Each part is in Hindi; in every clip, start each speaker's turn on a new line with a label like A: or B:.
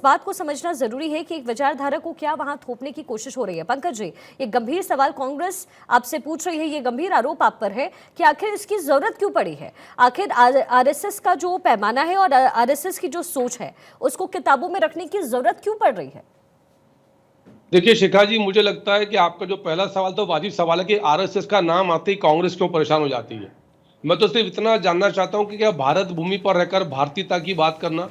A: बात को समझना जरूरी है कि एक विचारधारा को क्या वहां थोपने की कोशिश हो रही है। पंकज जी, ये गंभीर सवाल कांग्रेस आपसे पूछ रही है, ये गंभीर आरोप आप पर है कि आखिर इसकी जरूरत क्यों पड़ी है। आखिर आरएसएस का जो पैमाना है और आरएसएस की जो सोच है उसको किताबों में रखने की जरूरत क्यों पड़ रही है।
B: देखिए शिखा जी, मुझे लगता है कि आपका जो पहला सवाल तो वाजिब सवाल है कि आरएसएस का नाम आते ही कांग्रेस क्यों परेशान हो जाती है। मैं तो सिर्फ इतना जानना चाहता हूं कि क्या भारत भूमि पर रहकर भारतीयता की बात करना,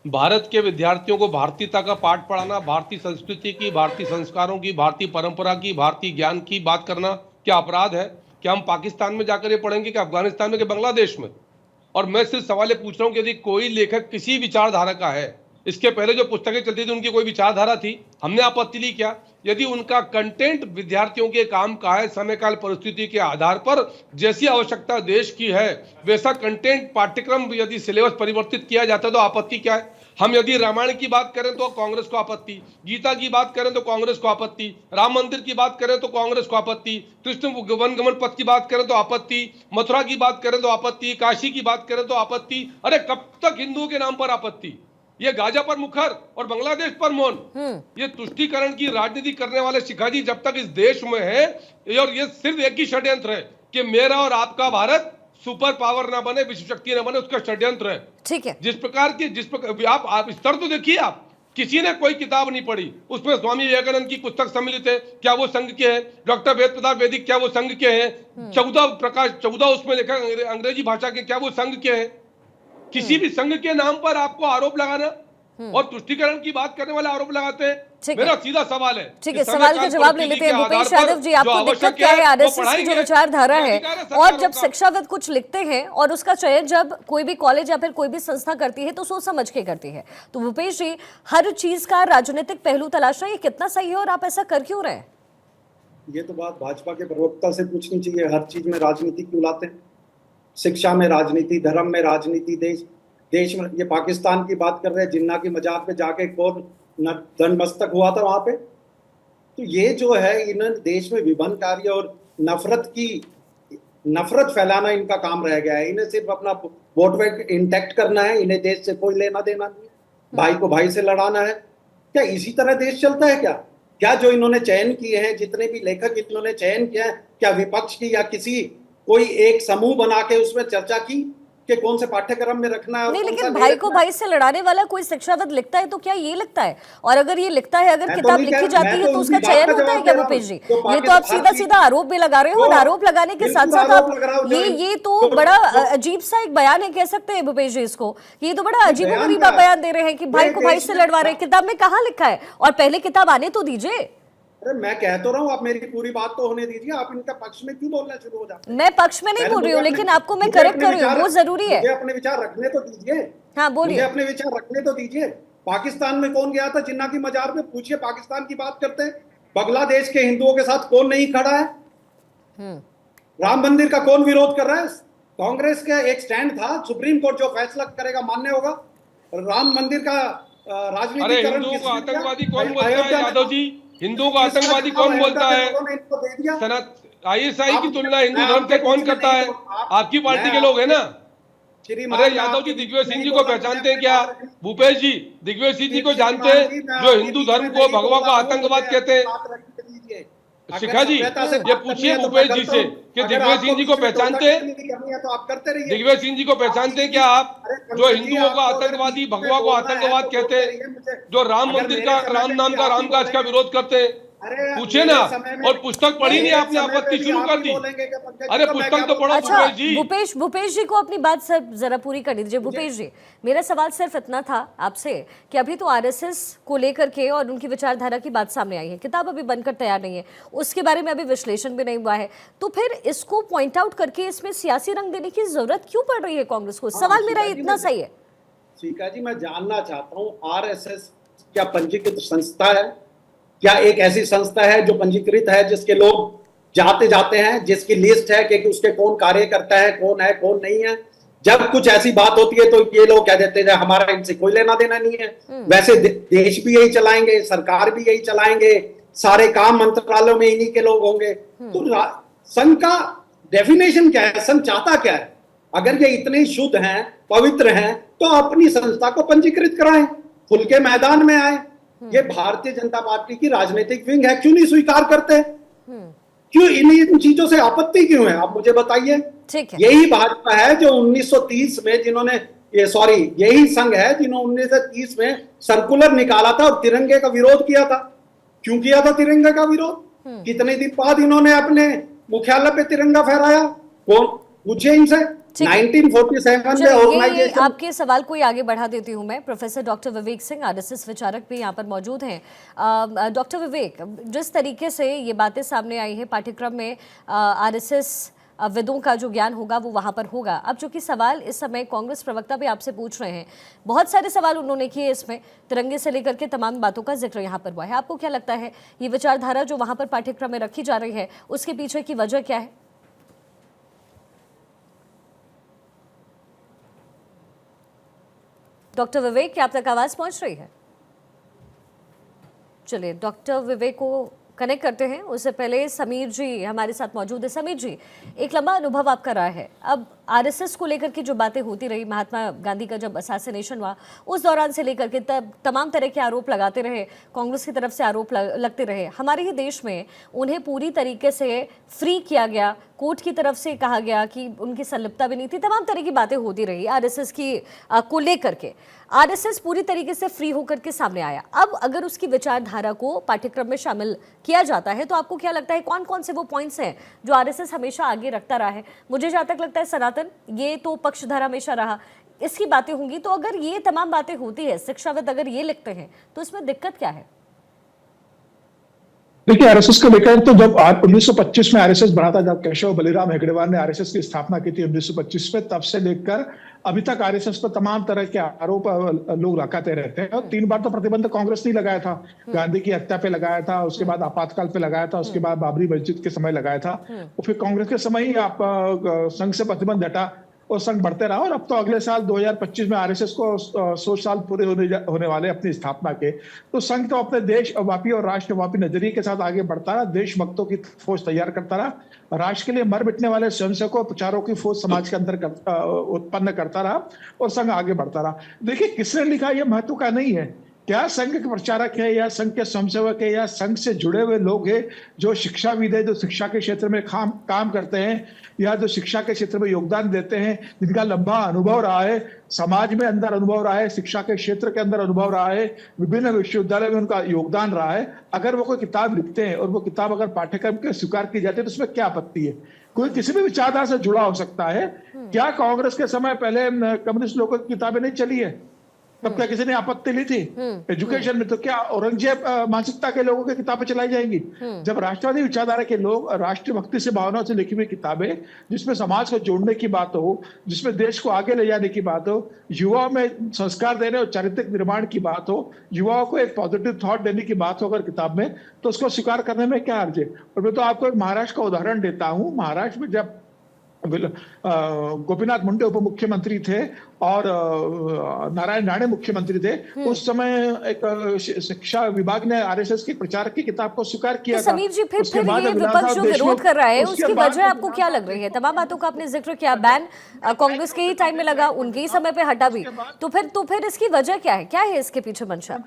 B: भारत के विद्यार्थियों को भारतीयता का पाठ पढ़ाना, भारतीय संस्कृति की, भारतीय संस्कारों की, भारतीय परंपरा की, भारतीय ज्ञान की बात करना क्या अपराध है? क्या हम पाकिस्तान में जाकर ये पढ़ेंगे कि अफगानिस्तान में कि बांग्लादेश में? और मैं सिर्फ सवाल ये पूछ रहा हूँ कि यदि कोई लेखक किसी विचारधारा का है, इसके पहले जो पुस्तकें चलती थी उनकी कोई विचारधारा थी, हमने आपत्ति ली क्या? यदि उनका कंटेंट विद्यार्थियों के काम का है, समय काल परिस्थिति के आधार पर जैसी आवश्यकता देश की है वैसा कंटेंट पाठ्यक्रम यदि सिलेबस परिवर्तित किया जाता है तो आपत्ति क्या है? हम यदि रामायण की बात करें तो कांग्रेस को आपत्ति, गीता की बात करें तो कांग्रेस को आपत्ति, राम मंदिर की बात करें तो कांग्रेस को आपत्ति, कृष्ण वनगमन पथ की बात करें तो आपत्ति, मथुरा की बात करें तो आपत्ति, काशी की बात करें तो आपत्ति। अरे कब तक हिंदुओं के नाम पर आपत्ति? ये गाजा पर मुखर और बांग्लादेश पर मौन, ये तुष्टीकरण की राजनीति करने वाले शिखा जी जब तक इस देश में है, और ये सिर्फ एक ही षड्यंत्र है कि मेरा और आपका भारत सुपर पावर ना बने, विश्व शक्ति ना बने, उसका षड्यंत्र है।
A: ठीक है,
B: जिस प्रकार आप स्तर तो देखिए, आप किसी ने कोई किताब नहीं पढ़ी, उसमें स्वामी विवेकानंद की पुस्तक सम्मिलित है, क्या वो संघ के हैं? डॉक्टर वेद प्रताप वैदिक क्या वो संघ के हैं? 14 उसमें लिखा अंग्रेजी भाषा के, क्या वो संघ के हैं? किसी भी संघ के नाम पर आपको आरोप लगाना और तुष्टीकरण की बात करने वाले आरोप लगाते हैं। मेरा सीधा सवाल है,
A: ठीक है, सवाल का जवाब ले लेते हैं। भूपेश यादव जी, आपको दिक्कत क्या है आरएसएस की जो विचारधारा है, और जब शिक्षाविद कुछ लिखते हैं और उसका चयन जब कोई भी कॉलेज या फिर कोई भी संस्था करती है तो सोच समझ के करती है, तो भूपेश जी हर चीज का राजनीतिक पहलू तलाशना ये कितना सही है और आप ऐसा कर क्यों रहे हैं?
C: ये तो बात भाजपा के प्रवक्ता से पूछनी चाहिए। हर चीज में राजनीति क्यों लाते हैं? शिक्षा में राजनीति, धर्म में राजनीति, देश में। ये पाकिस्तान की बात कर रहे हैं, जिन्ना की मजार पे जाके कौन नतमस्तक हुआ था वहां पे। तो ये जो है, इन्होंने देश में विभाजनकारी और नफरत फैलाना इनका काम रह गया है। इन्हें सिर्फ अपना वोट बैंक इंटैक्ट करना है, इन्हें देश से कोई लेना देना नहीं है। भाई को भाई से लड़ाना है। क्या इसी तरह देश चलता है? क्या जो इन्होंने चयन किए हैं, जितने भी लेखक इन्होंने चयन किया है, क्या विपक्ष की या किसी कोई एक समूह बना के उसमें चर्चा की कि कौन से पाठ्यक्रम में रखना है?
A: नहीं, लेकिन भाई को भाई से लड़ाने वाला कोई शिक्षाविद लिखता है तो क्या ये लिखता है? और अगर ये लिखता है, अगर किताब लिखी जाती है तो उसका चयन होता है क्या भूपेश जी? ये तो आप सीधा सीधा आरोप भी लगा रहे हो, और आरोप लगाने के साथ साथ आप ये तो बड़ा अजीब सा एक बयान है, कह सकते हैं भूपेश जी इसको। ये तो बड़ा अजीबोगरीब बयान दे रहे हैं कि भाई को भाई से लड़वा रहे हैं। किताब में कहाँ लिखा है? और पहले किताब आने तो दीजिए।
C: अरे मैं कह तो रहा हूँ, आप मेरी पूरी बात तो होने दीजिए। आप इनका पक्ष में क्यों बोलना शुरू हो जाते हैं?
A: मैं पक्ष में नहीं बोल रही हूँ, लेकिन आपको मैं करेक्ट कर रही हूँ, वो जरूरी है।
C: मुझे अपने विचार रखने तो दीजिए।
A: हाँ बोलिए।
C: मुझे अपने विचार रखने तो दीजिए। पाकिस्तान में कौन गया था जिन्ना की मजार में? पूछिए, पाकिस्तान की बात करते हैं। बांग्लादेश के हिंदुओं के साथ कौन नहीं खड़ा है? राम मंदिर का कौन विरोध कर रहा है? कांग्रेस का एक स्टैंड था, सुप्रीम कोर्ट जो फैसला करेगा मान्य होगा। राम मंदिर का राजनीतिकरण,
B: हिंदुओं को आतंकवादी कौन बोलता है यादव जी? हिंदुओं को आतंकवादी कौन बोलता है? आईएसआई की तुलना हिंदू धर्म से कौन करता है? आपकी पार्टी के लोग है ना। अरे यादव जी, दिग्विजय सिंह जी को पहचानते हैं क्या? भूपेश जी, दिग्विजय सिंह जी को जानते हैं, जो हिंदू धर्म को, भगवा को आतंकवाद कहते हैं? शिखा जी, ये पूछिए भूपेश जी से कि दिग्विजय सिंह जी को पहचानते हैं? दिग्विजय सिंह जी को पहचानते हैं क्या आप, जो हिंदुओं को आतंकवादी, भगवा को आतंकवाद कहते हैं, जो राम मंदिर का, राम नाम का, रामकाज का विरोध करते हैं? पूछे ना। और पुस्तक पढ़ी नहीं आपने, आपत्ति शुरू कर दी। अरे पुस्तक तो पढ़ो
A: अच्छा,
B: भूपेश जी।
A: भूपेश जी को अपनी बात सर जरा पूरी कर दीजिए। भूपेश जी, मेरा सवाल सिर्फ इतना था आपसे कि अभी तो आरएसएस को लेकर के और उनकी विचारधारा की बात सामने आई है, किताब अभी बनकर तैयार नहीं है, उसके बारे में अभी विश्लेषण भी नहीं हुआ है, तो फिर इसको पॉइंट आउट करके इसमें सियासी रंग देने की जरूरत क्यों पड़ रही है कांग्रेस को? सवाल मेरा इतना सही है।
C: शिखा जी, मैं जानना चाहता हूँ, आरएसएस क्या पंजीकृत संस्था है? क्या एक ऐसी संस्था है जो पंजीकृत है, जिसके लोग जाते हैं, जिसकी लिस्ट है कि उसके कौन कार्यकर्ता है, कौन नहीं है? जब कुछ ऐसी बात होती है तो ये लोग कह देते हैं हमारा इनसे कोई लेना देना नहीं है। वैसे देश भी यही चलाएंगे, सरकार भी यही चलाएंगे, सारे काम मंत्रालयों में इन्हीं के लोग होंगे। तो संघ का डेफिनेशन क्या है? संघ चाहता क्या है? अगर ये इतने शुद्ध हैं, पवित्र हैं, तो अपनी संस्था को पंजीकृत कराएं। खुल के मैदान में आए। ये भारतीय जनता पार्टी की राजनीतिक विंग है, क्यों नहीं स्वीकार करते? क्यों इन चीजों से आपत्ति क्यों है, आप मुझे बताइए।
A: ठीक है।
C: यही भाजपा है जो 1930 में जिन्होंने यही संघ है जिन्होंने 1930 में सर्कुलर निकाला था और तिरंगे का विरोध किया था। क्यों किया था तिरंगे का विरोध? कितने दिन बाद इन्होंने अपने मुख्यालय पे तिरंगा फहराया? कौन पूछे इनसे? 1947 में ऑर्गेनाइजेशन।
A: आपके सवाल को ही आगे बढ़ा देती हूं मैं। Professor doctor Vivek Singh, RSS विचारक भी यहाँ पर मौजूद हैं। डॉक्टर विवेक, जिस तरीके से ये बातें सामने आई है, पाठ्यक्रम में आरएसएस वेदों का जो ज्ञान होगा वो वहां पर होगा। अब जो कि सवाल इस समय कांग्रेस प्रवक्ता भी आपसे पूछ रहे हैं, बहुत सारे सवाल उन्होंने किए, इसमें तिरंगे से लेकर के तमाम बातों का जिक्र यहाँ पर हुआ है। आपको क्या लगता है ये विचारधारा जो वहां पर पाठ्यक्रम में रखी जा रही है उसके पीछे की वजह क्या है? डॉक्टर विवेक, क्या आप तक आवाज पहुंच रही है? चलिए डॉक्टर विवेक को कनेक्ट करते हैं। उससे पहले समीर जी हमारे साथ मौजूद है। समीर जी, एक लंबा अनुभव आपका रहा है। अब आरएसएस को लेकर के जो बातें होती रही, महात्मा गांधी का जब असैसिनेशन हुआ उस दौरान से लेकर के तब तमाम तरह के आरोप लगाते रहे, कांग्रेस की तरफ से आरोप लगते रहे। हमारे ही देश में उन्हें पूरी तरीके से फ्री किया गया, कोर्ट की तरफ से कहा गया कि उनकी संलिप्तता भी नहीं थी, तमाम तरह की बातें होती रही आरएसएस की को लेकर के। आरएसएस पूरी तरीके से फ्री होकर के सामने आया। अब अगर उसकी विचारधारा को पाठ्यक्रम में शामिल किया जाता है तो आपको क्या लगता है कौन कौन से वो पॉइंट्स हैं जो आरएसएस हमेशा आगे रखता रहा है? मुझे जहां तक लगता है सनातन ये तो पक्षधर हमेशा रहा, इसकी बातें होंगी। तो अगर ये तमाम बातें होती है, शिक्षाविद अगर ये लिखते हैं तो इसमें दिक्कत क्या है?
D: देखिए, आरएसएस को लेकर तो जब 1925 में आरएसएस बना था, जब केशव बलिराम हेगड़ेवार ने आरएसएस की स्थापना की थी 1925 में, तब से लेकर अभी तक आरएसएस पर तमाम तरह के आरोप लोग लगाते रहते हैं। और 3 बार तो प्रतिबंध कांग्रेस ने लगाया था। गांधी की हत्या पे लगाया था, उसके बाद आपातकाल पे लगाया था, उसके बाद बाबरी मस्जिद के समय लगाया था, और फिर कांग्रेस के समय ही आप संघ से प्रतिबंध हटा और संघ बढ़ते रहा। और अब तो अगले साल 2025 में आरएसएस को 100 साल पूरे होने वाले अपनी स्थापना के। तो संघ तो अपने देशव्यापी और राष्ट्रव्यापी नजरिए के साथ आगे बढ़ता रहा, देशभक्तों की फौज तैयार करता रहा, राष्ट्र के लिए मर मिटने वाले स्वयंसेवकों प्रचारों की फौज समाज के अंदर उत्पन्न करता रहा, और संघ आगे बढ़ता रहा। देखिए, किसने लिखा यह महत्व का नहीं है। क्या संघ के प्रचारक है या संघ के स्वयंसेवक है या संघ से जुड़े हुए लोग हैं जो शिक्षाविद है, जो शिक्षा के क्षेत्र में काम करते हैं, या जो शिक्षा के क्षेत्र में योगदान देते हैं, जिनका लंबा अनुभव रहा है, समाज में अंदर अनुभव रहा है, शिक्षा के क्षेत्र के अंदर अनुभव रहा है, विभिन्न विश्वविद्यालय में उनका योगदान रहा है, अगर वो कोई किताब लिखते हैं और वो किताब अगर पाठ्यक्रम के स्वीकार की जाती है तो उसमें क्या आपत्ति है? कोई किसी भी विचारधारा से जुड़ा हो सकता है। क्या कांग्रेस के समय पहले कम्युनिस्ट लोगों की किताबें नहीं चली है? तब क्या किसी ने आपत्ति ली थी? एजुकेशन में तो क्या औरंगजेब मानसिकता के लोगों की किताबें चलाई जाएंगी? जब राष्ट्रवादी विचारधारा के लोग राष्ट्रभक्ति से भावनाओं से लिखी हुई किताबें, जिसमें समाज को जोड़ने की बात हो, जिसमें देश को आगे ले जाने की बात हो, युवाओं में संस्कार देने और चारित्रिक निर्माण की बात हो, युवाओं को एक पॉजिटिव थॉट देने की बात हो अगर किताब में, तो उसको स्वीकार करने में क्या अर्ज है? और मैं तो आपको एक महाराष्ट्र का उदाहरण देता हूँ। महाराष्ट्र में जब गोपीनाथ मुंडे उप मुख्यमंत्री थे और नारायण राणे मुख्यमंत्री थे, उस समय एक शिक्षा विभाग ने आरएसएस के प्रचारक की किताब को स्वीकार किया था।
A: समीर जी, फिर ये विपक्ष जो विरोध कर रहा है उसकी वजह आपको क्या लग रही है? तमाम बातों का आपने जिक्र किया, बैन कांग्रेस के ही टाइम में लगा, उनके ही समय पे हटा भी, तो फिर इसकी वजह क्या है? क्या है इसके पीछे मंशा?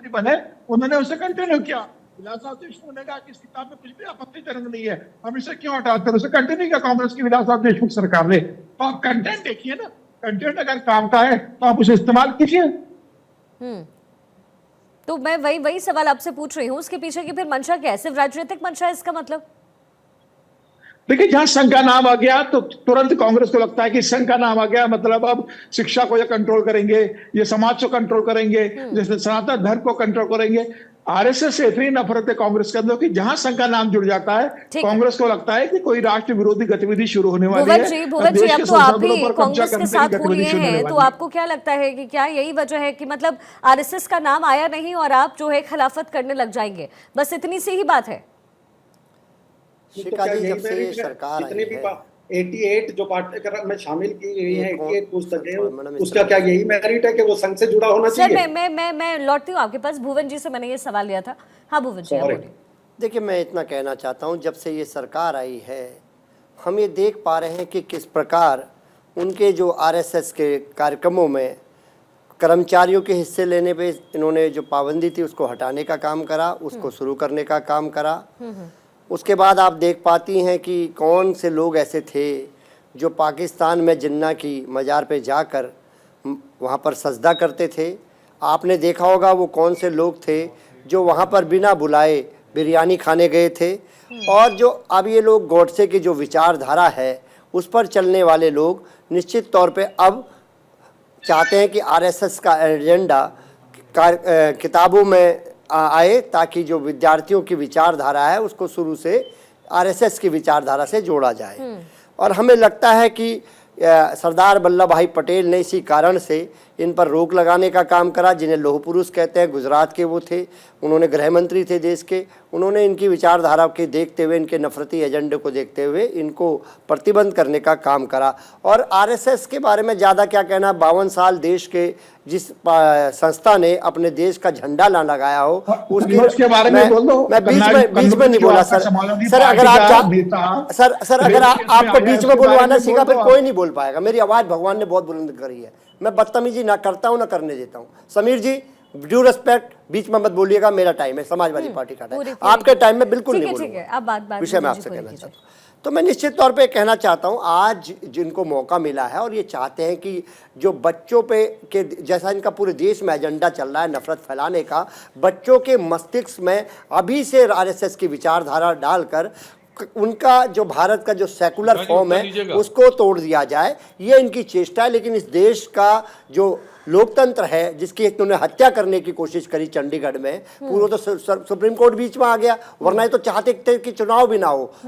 D: उन्होंने उसे कंटिन्यू किया। विलासराव देशमुख ने कहा कि इस किताब में कुछ भी आपत्तिजनक नहीं है, हम इसे क्यों हटाते हैं? उसे कंटिन्यू किया कांग्रेस की विलासराव देशमुख सरकार ने। तो आप कंटेंट देखिए ना, कंटेंट अगर काम का है तो आप उसे इस्तेमाल कीजिए।
A: तो मैं वही सवाल आपसे पूछ रही हूँ, उसके पीछे की फिर मंशा क्या है? सिर्फ राजनीतिक मंशा है इसका मतलब?
D: देखिए, जहां संघ का नाम आ गया तो तुरंत कांग्रेस को लगता है कि संघ का नाम आ गया मतलब अब शिक्षा को ये कंट्रोल करेंगे, ये समाज को कंट्रोल करेंगे, जैसे सनातन धर्म को कंट्रोल करेंगे। आरएसएस से इतनी नफरत है कांग्रेस के अंदर कि जहां संघ का नाम जुड़ जाता है कांग्रेस को लगता है कि कोई राष्ट्र विरोधी गतिविधि शुरू होने वाली है।
A: भुवन जी, अब तो आप भी कांग्रेस के साथ हो लिए हैं, तो आपको क्या लगता है कि क्या यही वजह है कि मतलब आरएसएस का नाम आया नहीं और आप जो है खिलाफत करने लग जाएंगे, बस इतनी सी ही बात है?
E: जब से सरकार आई है
C: 88 जो पाठ्यक्रम में शामिल की गई है, 88 पुस्तकें, उसका क्या यही मेरिट है कि वो संघ से जुड़ा होना चाहिए?
A: सर, मैं लौटती हूँ आपके पास। भुवन जी से मैंने ये सवाल लिया था। हाँ भुवन जी, आप बोलिए।
E: देखिए, मैं इतना कहना चाहता हूँ, जब से ये सरकार आई है हम ये देख पा रहे हैं कि किस प्रकार उनके जो आरएसएस के कार्यक्रमों में कर्मचारियों के हिस्से लेने पे इन्होंने जो पाबंदी थी उसको हटाने का काम करा, उसको शुरू करने का काम करा। उसके बाद आप देख पाती हैं कि कौन से लोग ऐसे थे जो पाकिस्तान में जिन्ना की मज़ार पे जाकर वहाँ पर सजदा करते थे। आपने देखा होगा वो कौन से लोग थे जो वहाँ पर बिना बुलाए बिरयानी खाने गए थे। और जो अब ये लोग गॉडसे की जो विचारधारा है उस पर चलने वाले लोग निश्चित तौर पे अब चाहते हैं कि आरएसएस का एजेंडा किताबों में आए, ताकि जो विद्यार्थियों की विचारधारा है उसको शुरू से आरएसएस की विचारधारा से जोड़ा जाए। और हमें लगता है कि सरदार वल्लभ भाई पटेल ने इसी कारण से इन पर रोक लगाने का काम करा, जिन्हें लौह पुरुष कहते हैं। गुजरात के वो थे, उन्होंने गृह मंत्री थे देश के। उन्होंने इनकी विचारधारा के देखते हुए, इनके नफरती एजेंडे को देखते हुए इनको प्रतिबंध करने का काम करा। और आरएसएस के बारे में ज़्यादा क्या कहना, 52 साल देश के जिस संस्था ने अपने देश का झंडा ना लगाया हो
D: उसके बारे में बोल दो।
E: मैं बीच में नहीं बोला सर। सर अगर आप सर अगर आपको बीच में बुलवाना सीखा फिर कोई नहीं बोल पाएगा। मेरी आवाज़ भगवान ने बहुत बुलंद करी है, मैं बदतमीजी ना करता हूँ ना करने देता हूँ। समीर जी ड्यू रिस्पेक्ट, बीच में मत बोलिएगा, मेरा टाइम है, समाजवादी पार्टी का टाइम, आपके टाइम में बिल्कुल नहीं बोलूंगा। विषय में आपसे कहना चाहता हूँ। तो मैं निश्चित तौर पे कहना चाहता हूँ, आज जिनको मौका मिला है और ये चाहते हैं कि जो बच्चों पे के जैसा इनका पूरे देश में एजेंडा चल रहा है नफरत फैलाने का, बच्चों के मस्तिष्क में अभी से आरएसएस की विचारधारा डालकर उनका जो भारत का जो सेकुलर फॉर्म है उसको तोड़ दिया जाए, ये इनकी चेष्टा है। लेकिन इस देश का जो लोकतंत्र है, जिसकी एक उन्होंने हत्या करने की कोशिश करी चंडीगढ़ में, पूरा तो सुप्रीम कोर्ट बीच में आ गया, वरना ये तो चाहते थे कि चुनाव भी ना हो।